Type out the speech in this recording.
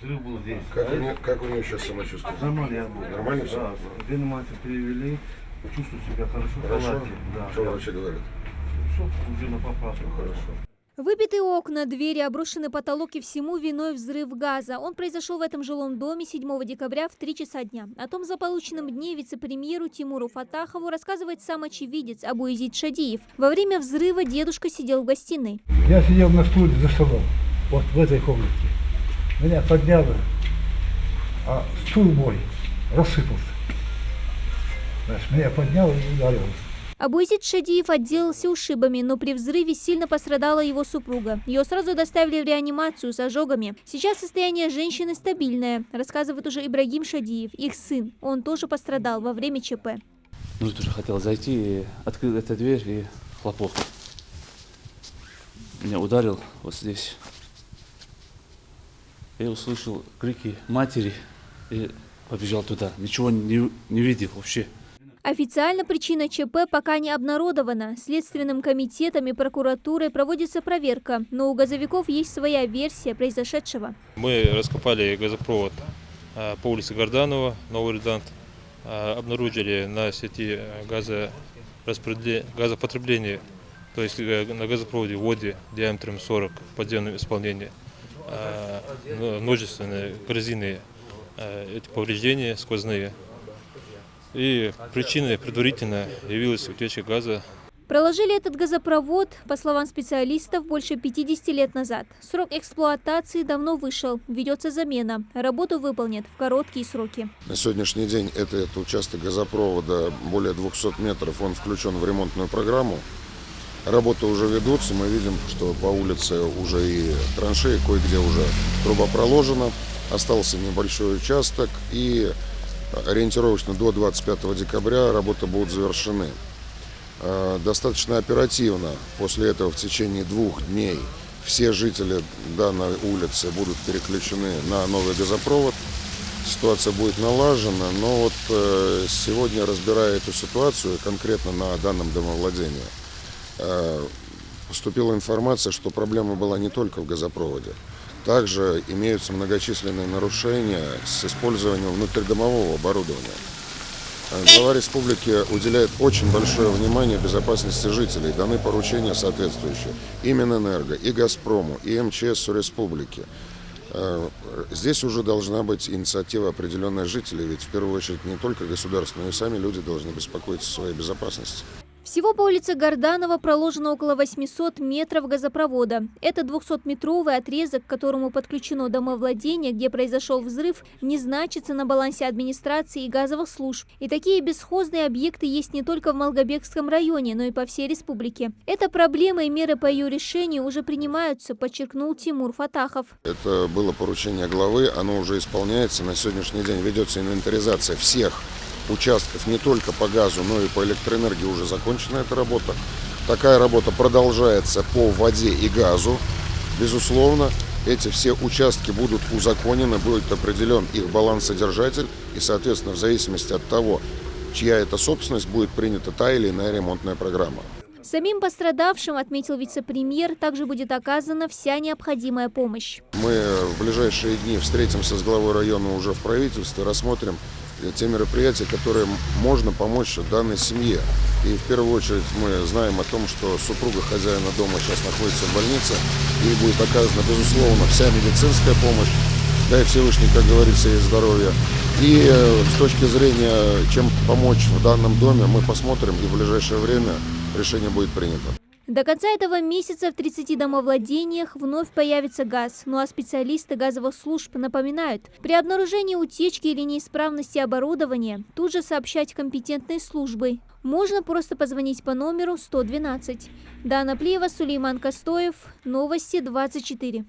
взрыв был здесь. Как у нее сейчас самочувствие? Нормально я был. Нормально все? Да, реанимацию перевели, чувствую себя хорошо. Хорошо? Да, Что да. врачи говорят? Все, уже на поправку. Хорошо. Выбитые окна, двери, обрушенный потолок и всему виной взрыв газа. Он произошел в этом жилом доме 7 декабря в 3 часа дня. О том злополучном дне вице-премьеру Тимуру Фатахову рассказывает сам очевидец Абуизид Шадиев. Во время взрыва дедушка сидел в гостиной. Я сидел на стуле за столом, вот в этой комнате. Меня подняло, а стул мой рассыпался. Знаешь, меня подняло и ударило. Абуизид Шадиев отделался ушибами, но при взрыве сильно пострадала его супруга. Ее сразу доставили в реанимацию с ожогами. Сейчас состояние женщины стабильное, рассказывает уже Ибрагим Шадиев, их сын. Он тоже пострадал во время ЧП. Ну, тоже хотел зайти, и открыл эту дверь и хлопок. Меня ударил вот здесь. Я услышал крики матери и побежал туда. Ничего не видел вообще. Официально причина ЧП пока не обнародована. Следственным комитетом и прокуратурой проводится проверка, но у газовиков есть своя версия произошедшего. Мы раскопали газопровод по улице Горданова, Новый Редант, обнаружили на сети газопотребления, то есть на газопроводе воде диаметром 40 в подземном исполнении, множественные корзины, эти повреждения сквозные. И причиной предварительно явилась утечка газа. Проложили этот газопровод, по словам специалистов, больше 50 лет назад. Срок эксплуатации давно вышел, ведется замена. Работу выполнят в короткие сроки. На сегодняшний день этот участок газопровода более 200 метров, он включен в ремонтную программу. Работы уже ведутся, мы видим, что по улице уже и траншеи, кое-где уже труба проложена. Остался небольшой участок и ориентировочно до 25 декабря работы будут завершены. Достаточно оперативно после этого в течение 2 дней все жители данной улицы будут переключены на новый газопровод. Ситуация будет налажена, но вот сегодня, разбирая эту ситуацию конкретно на данном домовладении, поступила информация, что проблема была не только в газопроводе. Также имеются многочисленные нарушения с использованием внутридомового оборудования. Глава республики уделяет очень большое внимание безопасности жителей. Даны поручения соответствующие и Минэнерго, и Газпрому, и МЧС республики. Здесь уже должна быть инициатива определенных жителей, ведь в первую очередь не только государство, но и сами люди должны беспокоиться о своей безопасности. Всего по улице Горданова проложено около 800 метров газопровода. Это 200-метровый отрезок, к которому подключено домовладение, где произошел взрыв, не значится на балансе администрации и газовых служб. И такие бесхозные объекты есть не только в Малгобекском районе, но и по всей республике. Эта проблема и меры по ее решению уже принимаются, подчеркнул Тимур Фатахов. Это было поручение главы, оно уже исполняется. На сегодняшний день ведется инвентаризация всех участков не только по газу, но и по электроэнергии уже закончена эта работа. Такая работа продолжается по воде и газу. Безусловно, эти все участки будут узаконены, будет определен их балансодержатель, и, соответственно, в зависимости от того, чья это собственность, будет принята та или иная ремонтная программа. Самим пострадавшим, отметил вице-премьер, также будет оказана вся необходимая помощь. Мы в ближайшие дни встретимся с главой района уже в правительстве, рассмотрим те мероприятия, которые можно помочь данной семье. И в первую очередь мы знаем о том, что супруга хозяина дома сейчас находится в больнице, ей будет оказана, безусловно, вся медицинская помощь, дай Всевышний, как говорится, ей здоровья. И с точки зрения, чем помочь в данном доме, мы посмотрим, и в ближайшее время решение будет принято. До конца этого месяца в 30 домовладениях вновь появится газ. Ну а специалисты газовых служб напоминают, при обнаружении утечки или неисправности оборудования тут же сообщать компетентные службы. Можно просто позвонить по номеру 112. Дана Плиева, Сулейман Костоев, Новости 24.